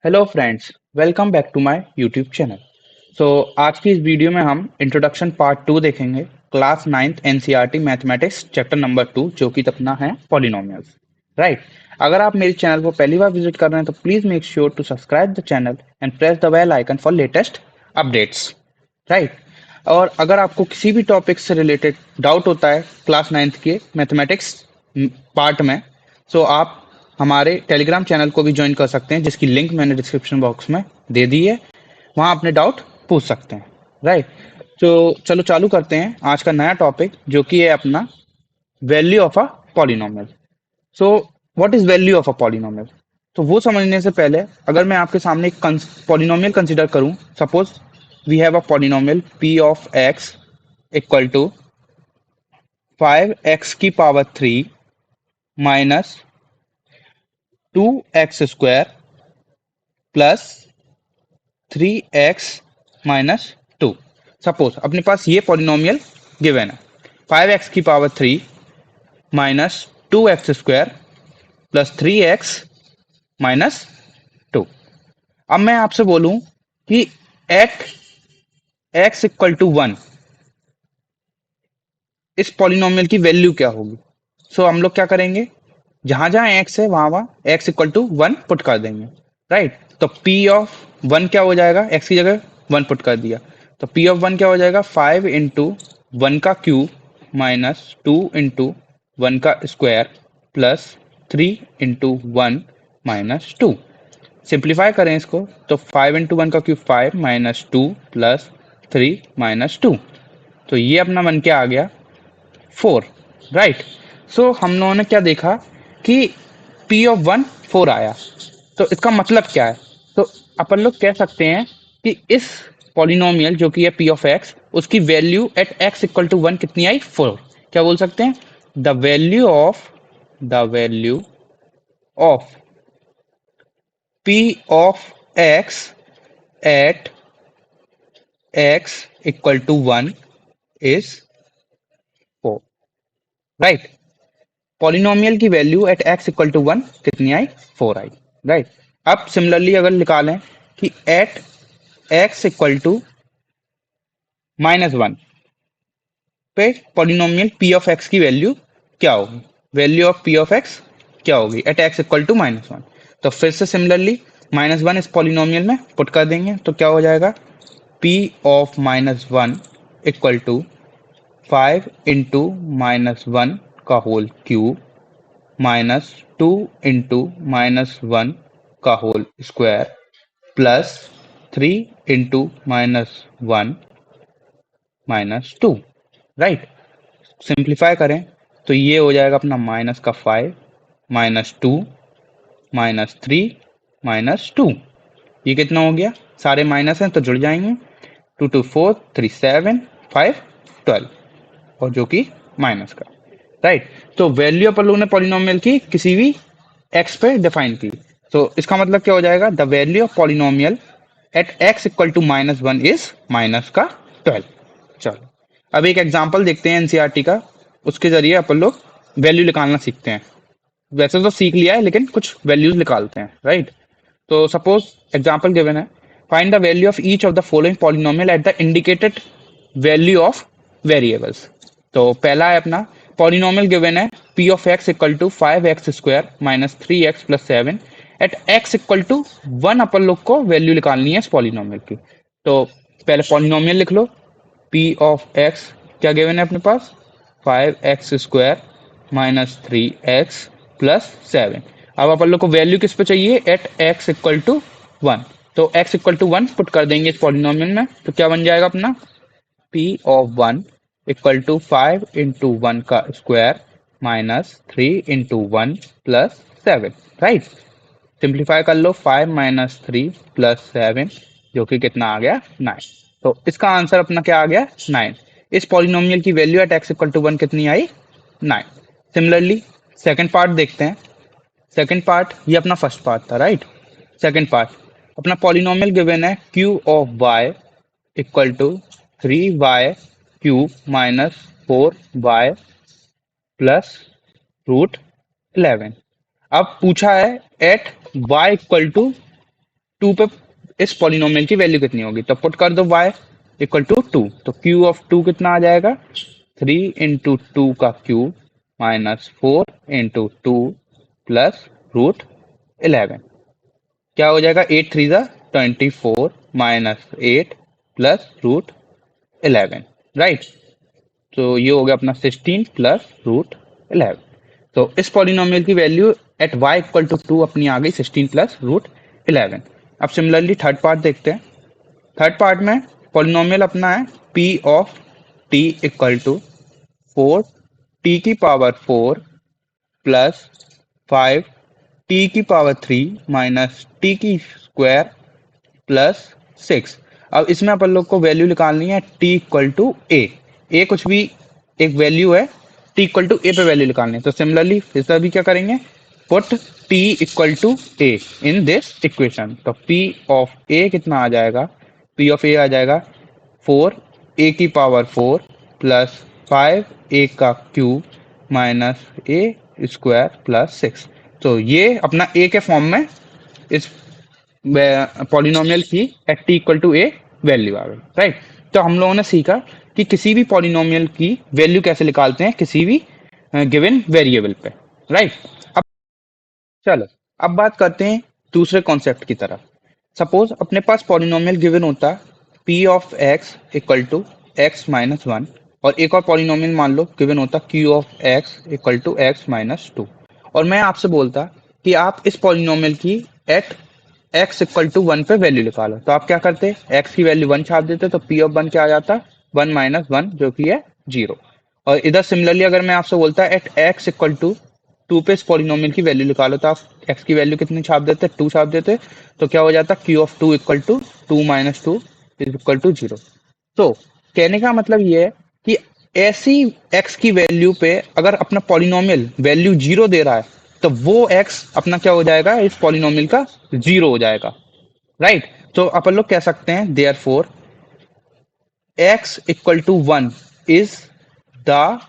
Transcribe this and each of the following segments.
Hello friends, welcome back to my YouTube channel. आज की इस वीडियो में हम इंट्रोडक्शन पार्ट 2 देखेंगे। Class 9th NCERT mathematics chapter number 2 जो कि अपना है पॉलिनोमियल्स। राइट। अगर आप मेरे चैनल को पहली बार विजिट कर रहे हैं तो please make sure to subscribe the channel and press the bell icon for latest updates. Right. और अगर आपको किसी भी टॉपिक से रिलेटेड डाउट होता है क्लास 9th के मैथमेटिक्स पार्ट में, सो आप हमारे टेलीग्राम चैनल को भी ज्वाइन कर सकते हैं जिसकी लिंक मैंने डिस्क्रिप्शन बॉक्स में दे दी है। वहाँ अपने डाउट पूछ सकते हैं। राइट। तो चलो चालू करते हैं आज का नया टॉपिक जो कि है अपना value of a polynomial. So what is value of a polynomial? तो वो समझने से पहले अगर मैं आपके सामने एक पॉलिनोमियल कंसिडर करूं, suppose we have a polynomial p of x equal to 5x की power 3 minus 2x square plus 3x minus 2। Suppose अपने पास ये पॉलिनोमियल गिवन है 5x की power 3 minus 2x square plus 3x minus 2। अब मैं आपसे बोलूं कि एट x इक्वल टू 1 इस पॉलिनोमियल की वैल्यू क्या होगी? हम लोग क्या करेंगे, जहां जहां x है वहां वहां x इक्वल टू 1 पुट कर देंगे। राइट। तो p ऑफ 1 क्या हो जाएगा, x की जगह 1 पुट कर दिया तो p ऑफ 1 क्या हो जाएगा 5 इंटू 1 का क्यूब माइनस 2 इंटू 1 का square plus 3 into 1 minus 2। Simplify करें इसको तो 5 इंटू 1 का क्यूब 5 माइनस 2 प्लस 3 माइनस 2। तो ये अपना बन के आ गया 4। राइट। हम लोगों ने क्या देखा कि P ऑफ 1 4 आया। तो इसका मतलब क्या है? तो अपन लोग कह सकते हैं कि इस पॉलिनोमियल जो कि है P ऑफ x, उसकी value at x equal to 1 कितनी आई 4। क्या बोल सकते हैं? The value of P of x at x equal to 1 is 4। Right. Polynomial की value at x equal to 1 कितनी आई 4 आई। राइट। अब सिमिलरली अगर निकालें कि एट x इक्वल टू -1 पे पॉलिनोमियल p ऑफ x की वैल्यू क्या होगी? Value of p of x क्या होगी एट x इक्वल टू -1? तो फिर से सिमिलरली -1 इस पॉलिनोमियल में पुट कर देंगे तो क्या हो जाएगा p of -1 equal to 5 into -1 का होल क्यूब माइनस 2 इंटू -1 का whole square plus 3 into -1 minus 2। Right. Simplify करें तो ये हो जाएगा अपना माइनस का 5 माइनस 2 माइनस 3 माइनस 2। ये कितना हो गया? सारे माइनस हैं तो जुड़ जाएंगे। 2 2 4 3 7 5 12 और जो कि माइनस का। राइट। तो वैल्यू अपन लोगों ने पॉलिनोमियल की किसी भी एक्स पे डिफाइन की। तो इसका मतलब क्या हो जाएगा? The value of polynomial at x equal to -1 is minus का 12। चलो अब एक एग्जांपल देखते हैं एनसीईआरटी का। उसके जरिए अपन लोग वैल्यू निकालना सीखते हैं। वैसे तो सीख लिया है लेकिन कुछ वैल्यूज निकालते हैं। राइट। तो सपोज एग्जांपल गिवन है, find the value of each of the following polynomial at the indicated value of variables. तो पहला है अपना पॉलिनोमियल गिवन है p of x equal to 5x square minus 3x plus 7 at x equal to 1। अपन लोग को value निकालनी है इस पॉलिनोमियल की। तो पहले पॉलिनोमियल लिख लो। p ऑफ x क्या गिवन है अपने पास 5x square minus 3x plus 7। अब अपन लोग को वैल्यू किस पे चाहिए? At x equal to 1। तो x इक्वल टू 1 पुट कर देंगे इस पॉलिनोमियल में तो क्या बन जाएगा अपना p of 1 equal to 5 into 1 का square minus 3 into 1 plus 7। Right. Simplify कर लो 5 माइनस 3 प्लस 7 जो कि कितना आ गया 9। तो इसका आंसर अपना क्या आ गया 9। इस पॉलिनोमियल की value at x equal to 1 कितनी आई 9। सिमिलरली सेकंड पार्ट देखते हैं। सेकंड पार्ट ये अपना फर्स्ट पार्ट था। राइट। सेकंड पार्ट अपना पॉलिनोमियल गिवन है q of y equal to 3y cube minus 4y plus root 11। अब पूछा है at y equal to two पे इस पॉलिनोमियल की वैल्यू कितनी होगी, तो पुट कर दो y इक्वल टू टू, तो क्यू ऑफ टू कितना आ जाएगा, 3 × 2 का क्यूब माइनस 4 × 2 प्लस √11, क्या हो जाएगा, 8 3 × 24 माइनस 8 प्लस √11, राइट। तो ये हो गया अपना 16 प्लस √11। तो इस पॉलिनोमियल की value at y equal to 2 अपनी आ गई 16 प्लस √11। अब सिमिलरली थर्ड पार्ट देखते हैं। थर्ड पार्ट में पॉलिनोमियल अपना है p of t equal to 4t⁴ plus 5t⁴ minus t² plus 6। अब इसमें अपन लोग को वैल्यू निकालनी है t इक्वल टू ए कुछ भी एक वैल्यू है, t इक्वल टू ए पे वैल्यू निकालनी है। तो सिमिलरली फिर भी क्या करेंगे, put t equal to a in this equation. तो p ऑफ a कितना आ जाएगा, p ऑफ a आ जाएगा 4a⁴ प्लस 5a का क्यूब माइनस a² प्लस 6। तो ये अपना a के फॉर्म में इस पॉलिनोमियल की at T equal to A value आ गई, राइट। तो हम लोगों ने सीखा कि किसी भी पॉलिनोमियल की वैल्यू कैसे निकालते हैं किसी भी गिवन वेरिएबल पे, राइट। अब चलो, अब बात करते हैं दूसरे कॉन्सेप्ट की तरफ। सपोज अपने पास पॉलिनोमियल गिवन होता p of x equal to x minus 1, और एक और पॉलिनोमियल मान लो गिवन होता q of x equal to x minus 2, और मैं आपसे बोलता कि आप इस पॉलिनोमियल की एट x इक्वल टू 1 पे वैल्यू निकालो। तो आप क्या करते, x की वैल्यू 1 छाप देते, तो p ऑफ 1 क्या आ जाता, 1 माइनस 1 जो कि है 0। और इधर सिमिलरली अगर मैं आपसे बोलता एट x इक्वल टू 2 पे इस पॉलिनोमियल की वैल्यू निकालो, तो आप x की वैल्यू कितनी छाप देते, 2 छाप देते, तो क्या हो जाता, q of 2 equal to 2 minus 2 is equal to 0। तो कहने का मतलब ये है कि ऐसी x की वैल्यू पे अगर अपना पॉलिनोमियल वैल्यू 0 दे रहा है, तो वो x अपना क्या हो जाएगा, इस पॉलिनोमियल का 0 हो जाएगा, राइट। तो अपन लोग कह सकते हैं therefore x equal to 1 is the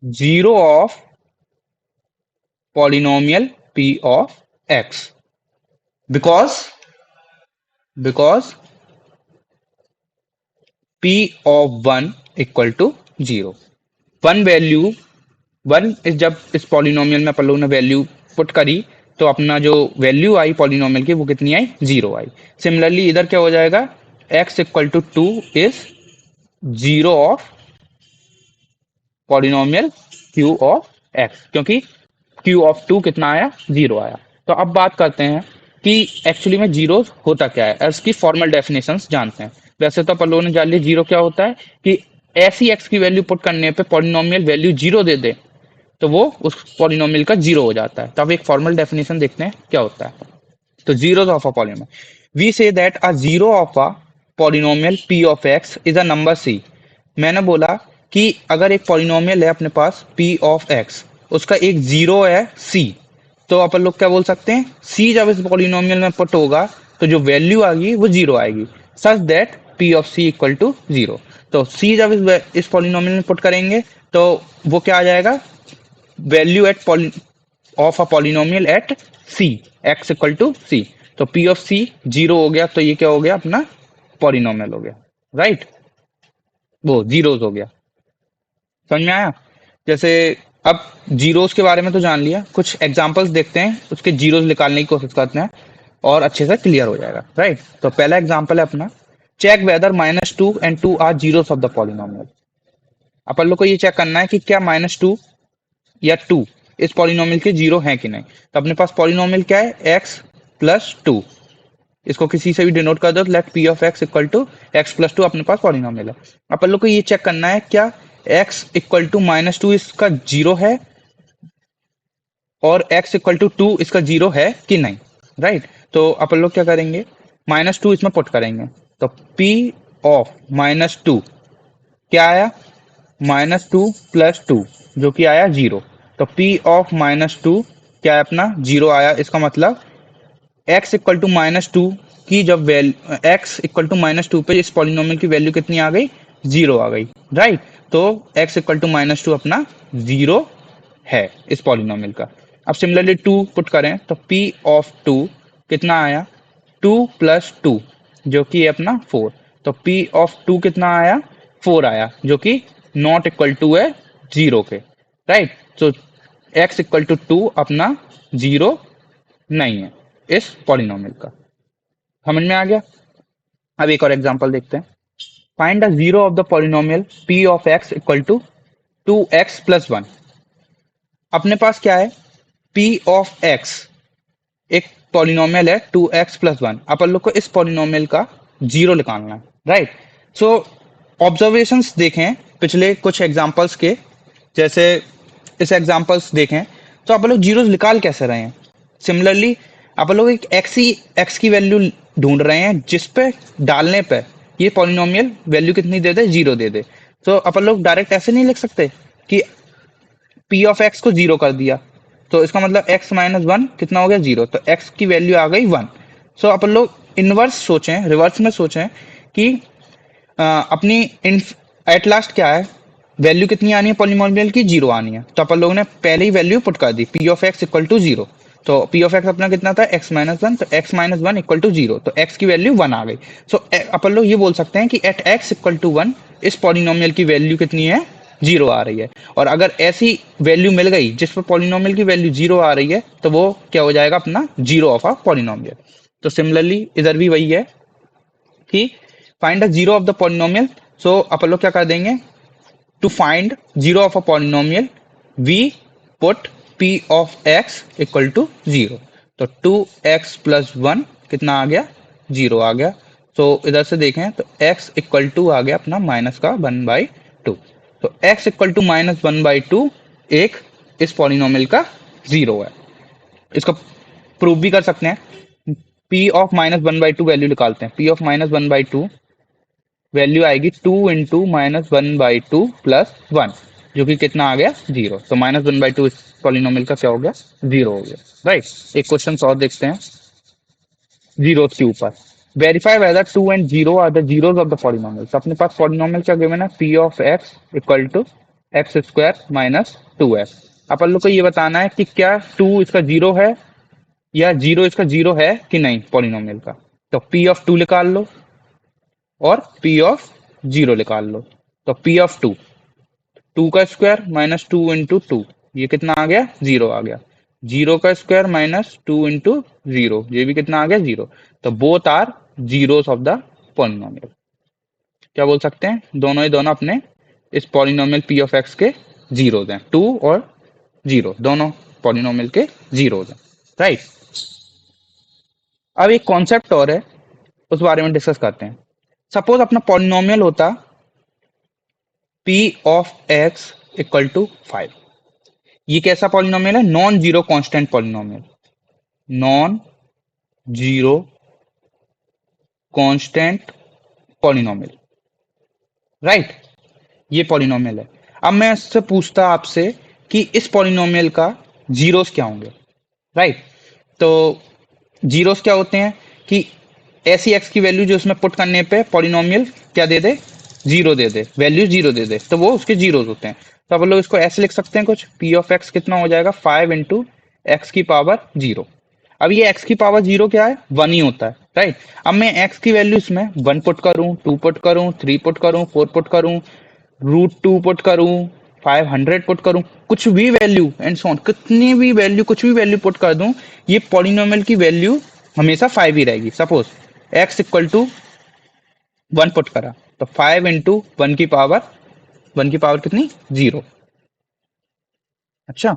0 of polynomial p of x, because p of 1 equal to 0। One value 1 इस जब इस पॉलिनोमियल में अपन लोगों ने वैल्यू पुट करी, तो अपना जो वैल्यू आई पॉलिनोमियल की वो कितनी आई, 0 आई। सिमिलरली इधर क्या हो जाएगा, x equal to 2 is 0 of polynomial q of x, क्योंकि q ऑफ 2 कितना आया, 0 आया। तो अब बात करते हैं कि एक्चुअली में जीरो होता क्या है, इसकी फॉर्मल डेफिनेशंस जानते हैं। वैसे तो अपन लोगों ने जान लिया जीरो क्या होता है, कि ऐसी x की वैल्यू पुट करने पे पॉलिनोमियल वैल्यू 0 दे दे, तो वो उस पॉलिनोमियल का 0 हो जाता है। तो अब एक फॉर्मल डेफिनेशन देखते हैं क्या होता है। तो zeros of a polynomial, we say that a zero of a polynomial p of x is a number c। मैंने बोला कि अगर एक पॉलिनोमियल है अपने पास p of x, उसका एक जीरो है c, तो अपन लोग क्या बोल सकते हैं, c जब इस पॉलिनोमियल में पुट होगा तो जो वैल्यू आएगी वो 0 आएगी, such that p of c equal to 0। तो c जब इस पॉलिनोमियल में पुट करेंगे तो वो क्या आ जाएगा, value at of a polynomial at c, x equal to c। तो p ऑफ c 0 हो गया, तो ये क्या हो गया, अपना पॉलिनोमियल हो गया, राइट, वो जीरोस हो गया। समझ में आया। जैसे अब जीरोस के बारे में तो जान लिया, कुछ एग्जांपल्स देखते हैं, उसके जीरोस निकालने की कोशिश करते हैं और अच्छे से क्लियर हो जाएगा, राइट। तो पहला एग्जांपल है अपना, check whether -2 and 2 are zeros of the polynomial. अपन लोग को ये चेक करना है कि क्या -2 या 2 इस पॉलिनोमियल के जीरो हैं कि नहीं। तो अपने पास पॉलिनोमियल क्या है, x प्लस 2, इसको किसी से भी डिनोट कर दो, let p of x equal to x plus 2 अपने पास पॉलिनोमियल है। अपन लोग को ये चेक करना है क्या x इक्वल टू -2 इसका जीरो है और x इक्वल टू 2 इसका जीरो है कि नहीं, राइट। तो अपन लोग क्या करेंगे, -2 इसमें पुट करेंगे, तो p ऑफ -2 क्या आया, -2 प्लस 2 जो कि आया 0। तो p ऑफ -2 क्या है अपना, 0 आया। इसका मतलब x इक्वल टू -2 की जब वैल्यू x इक्वल टू -2 पे इस पॉलिनोमियल की वैल्यू कितनी आ गई, 0 आ गई, राइट। तो x इक्वल टू -2 अपना 0 है इस पॉलिनोमियल का। अब सिमिलरली 2 पुट करें तो p ऑफ 2 कितना आया, 2 + 2 जो कि है अपना 4। तो P ऑफ 2 कितना आया, 4 आया, जो कि नॉट इक्वल टू है 0 के, राइट। तो x इक्वल टू 2 अपना 0 नहीं है इस पॉलिनोमियल का। समझ में आ गया। अब एक और एग्जांपल देखते हैं। Find the zero of the polynomial p of x equal to 2x + 1। अपने पास क्या है, p ऑफ x एक पॉलिनोमियल है 2x + 1। अपन लोग को इस पॉलिनोमियल का जीरो निकालना है, राइट। सो ऑब्जर्वेशंस देखें पिछले कुछ एग्जांपल्स के, जैसे इस एग्जांपल्स देखें तो अपन लोग जीरोस निकाल कैसे रहे हैं। सिमिलरली अपन लोग एक एक्स की वैल्यू ढूंढ रहे हैं जिस पे डालने पे ये पॉलिनोमियल वैल्यू कितनी दे दे, जीरो दे दे। तो अपन लोग डायरेक्ट ऐसे नहीं लिख सकते कि पी ऑफ एक्स को जीरो कर दिया, तो इसका मतलब एक्स माइनस वन कितना हो गया, जीरो। तो एक्स की वैल्यू आ गई 1। सो अपन लोग इनवर्स सोचें, रिवर्स में सोचें कि अपनी एट लास्ट क्या है, वैल्यू कितनी आनी है पॉलिनोमियल की, जीरो आनी है। तो अपन लोगों ने पहले ही वैल्यू पुट कर दी, P of x equal to zero. तो पी ऑफ एक्स अपना कितना था, एक्स माइनस वन, तो X minus one equal to zero, तो एक्स की वैल्यू 1 आ गई। सो अपन लोग ये बोल सकते हैं कि एट एक्स इक्वल टू 1 इस पॉलिनोमियल की वैल्यू कितनी है, जीरो आ रही है। और अगर ऐसी वैल्यू मिल गई जिस पर पॉलिनोमियल की वैल्यू जीरो आ रही है, तो वो क्या हो जाएगा, अपना जीरो ऑफ अ पॉलिनोमियल। तो सिमिलरली इधर भी वही है कि find the zero of the polynomial. So अपन लोग क्या कर देंगे, to find zero of a polynomial we put p of x equal to zero. तो 2x + 1 कितना आ गया, जीरो आ गया। तो इधर से देखें तो x इक्वल टू आ गया अपना माइनस का 1/2। तो x इक्वल टू -1/2 एक इस पॉलिनोमियल का जीरो है। इसको प्रूव भी कर सकते हैं। p ऑफ -1/2 वैल्यू निकालते हैं। p ऑफ -1/2 वैल्यू आएगी 2 × -1/2 + 1 जो कि कितना आ गया, जीरो। तो -1/2 इस पॉलिनोमियल का क्या हो गया, जीरो हो गया, राइट। एक क्वेश्चन और देखते हैं जीरो के ऊपर। Verify whether 2 and 0 are the zeros of the polynomial. तो अपने पास पॉलिनोमियल क्या गिवन है, p of x equal to x² - 2x। अपन लोग को ये बताना है कि क्या 2 इसका जीरो है या जीरो इसका जीरो है कि नहीं पॉलिनोमियल का। तो p ऑफ 2 निकाल लो और p ऑफ जीरो निकाल लो। तो p ऑफ 2, 2 का स्क्वायर माइनस 2 इंटू 2, ये कितना आ गया, जीरो आ गया। जीरो का स्क्वायर माइनस 2 इंटू जीरो, ये भी कितना आ गया, जीरो। तो both are zeros of the polynomial. क्या बोल सकते हैं, दोनों ही दोनों अपने इस पॉलिनोमियल p ऑफ x के जीरोस हैं, 2 और जीरो दोनों पॉलिनोमियल के जीरोस हैं, राइट। अब एक कॉन्सेप्ट और है, उस बारे में डिस्कस करते हैं। सपोज अपना पॉलिनोमियल होता p of x equal to 5। ये कैसा पॉलिनोमियल है, non zero constant polynomial, non zero constant polynomial, right. ये पॉलिनोमियल है। अब मैं इससे पूछता आपसे कि इस पॉलिनोमियल का जीरोस क्या होंगे, राइट। तो जीरोस क्या होते हैं कि ऐसी एक्स की वैल्यू जो उसमें पुट करने पे पॉलिनोमियल क्या दे दे, जीरो दे दे, वैल्यू जीरो दे दे, तो वो उसके जीरोस होते हैं। तो अब लोग इसको ऐसे लिख सकते हैं कुछ, p ऑफ एक्स कितना हो जाएगा, 5 इंटू एक्स की पावर जीरो। अब ये एक्स की पावर जीरो क्या है, वन ही होता है, राइट। अब मैं एक्स की वैल्यू इसमें वन पुट करूं, टू पुट करूं, थ्री पुट करूं, फोर पुट करूं, √2 पुट करूं, 500 पुट करूं, कुछ भी वैल्यू एंड सो ऑन, कितनी भी वैल्यू, कुछ भी वैल्यू पुट कर दूं, ये पॉलिनोमियल की वैल्यू हमेशा 5 ही रहेगी। Suppose x equal to 1 put करा, तो 5 इंटू वन की पावर कितनी, जीरो। अच्छा,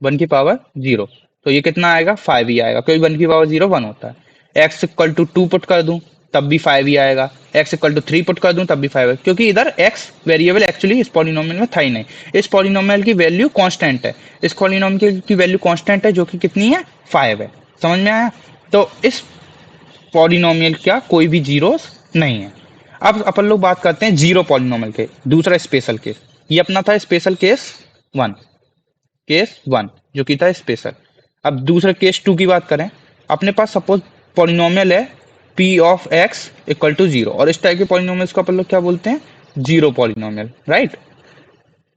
वन की पावर जीरो, तो ये कितना आएगा, 5 ही आएगा, क्योंकि वन की पावर जीरो वन होता है। एक्स इक्वल टू 2 पुट कर दूं तब भी 5 ही आएगा, एक्स इक्वल टू 3 पुट कर दूं तब भी 5 है, क्योंकि इधर एक्स वेरिएबल एक्चुअली इस पॉलिनोमियल में था ही नहीं। इस पॉलिनोमियल की वैल्यू कांस्टेंट है, इस पॉलिनोमियल की वैल्यू कांस्टेंट है जो कि कितनी है, 5 है। समझ में आया। तो इस पॉलिनोमियल का कोई भी जीरोस नहीं है। अब अपन लोग बात करते हैं जीरो पॉलिनोमियल के दूसरा स्पेशल केस। ये अपना था स्पेशल केस 1, केस 1 जो कि था स्पेशल। अब दूसरे केस 2 की बात करें, अपने पास सपोज पॉलिनोमियल है p of x equal to zero, और इस टाइप के पॉलिनोमियल्स को अपन लोग क्या बोलते हैं, जीरो पॉलिनोमियल, राइट।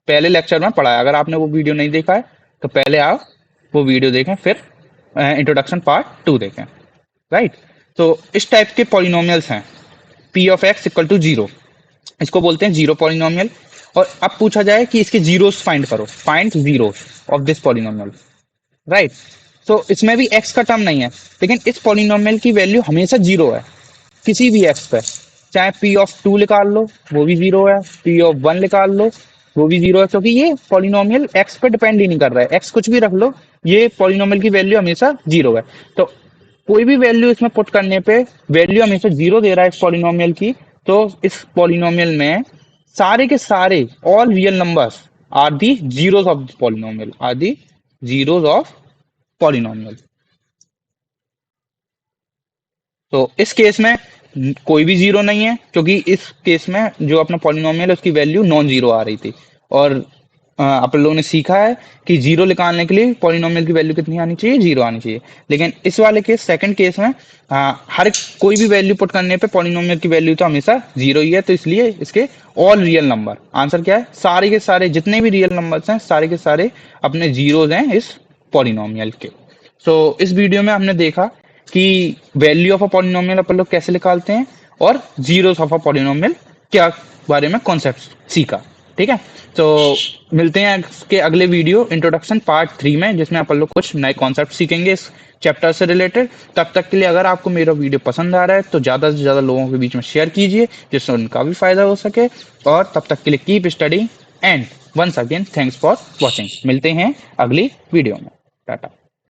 पहले लेक्चर में पढ़ा है, अगर आपने वो वीडियो नहीं देखा है तो पहले आप वो वीडियो देखें, फिर इंट्रोडक्शन पार्ट 2 देखें, राइट। तो इस टाइप के पॉलिनोमियल्स हैं p of x equal to zero, इसको बोलते हैं जीरो पॉलिनोमियल। और अब पूछा जाए कि इसके जीरोस फाइंड करो, find zero of this polynomial, right. तो इसमें भी एक्स का टर्म नहीं है, लेकिन इस पॉलिनोमियल की वैल्यू हमेशा जीरो है किसी भी एक्स पे। चाहे पी ऑफ टू निकाल लो वो भी जीरो है, पी ऑफ वन निकाल लो वो भी जीरो है, क्योंकि ये पॉलिनोमियल एक्स पे डिपेंड ही नहीं कर रहा है, एक्स कुछ भी रख लो, ये पॉलिनोमियल की वैल्यू हमेशा जीरो है। तो कोई भी वैल्यू इसमें पुट करने पे वैल्यू हमेशा जीरो दे रहा है इस पॉलिनोमियल की। तो इस पॉलिनोमियल में सारे के सारे all real numbers are the zeros of polynomial, are the zeros of polynomial. तो इस केस में कोई भी जीरो नहीं है, क्योंकि इस केस में जो अपना पॉलिनोमियल है उसकी वैल्यू नॉन जीरो आ रही थी। और आप लोगों ने सीखा है कि जीरो निकालने के लिए पॉलिनोमियल की वैल्यू कितनी आनी चाहिए, जीरो आनी चाहिए। लेकिन इस वाले केस सेकंड केस में हर कोई भी वैल्यू पुट करने पे पॉलिनोमियल की वैल्यू तो हमेशा जीरो ही है, तो इसलिए इसके ऑल रियल नंबर, आंसर क्या है, सारे के सारे जितने भी रियल नंबर्स हैं सारे के सारे अपने जीरोज हैं इस पॉलिनोमियल के। सो इस वीडियो में हमने देखा कि वैल्यू ऑफ अ पॉलिनोमियल अपन लोग कैसे निकालते हैं और जीरोस ऑफ अ पॉलिनोमियल क्या बारे में कॉन्सेप्ट सीखा। ठीक है, तो मिलते हैं इसके अगले वीडियो इंट्रोडक्शन पार्ट 3 में, जिसमें अपन लोग कुछ नए कॉन्सेप्ट सीखेंगे इस चैप्टर से रिलेटेड। तब तक के लिए अगर आपको मेरा वीडियो पसंद आ रहा है तो ज़्यादा से ज़्यादा लोगों के बीच में शेयर कीजिए, जिससे उनका भी फायदा हो सके। और तब तक के लिए keep study and once again thanks for watching. मिलते हैं अगली वीडियो में, टाटा।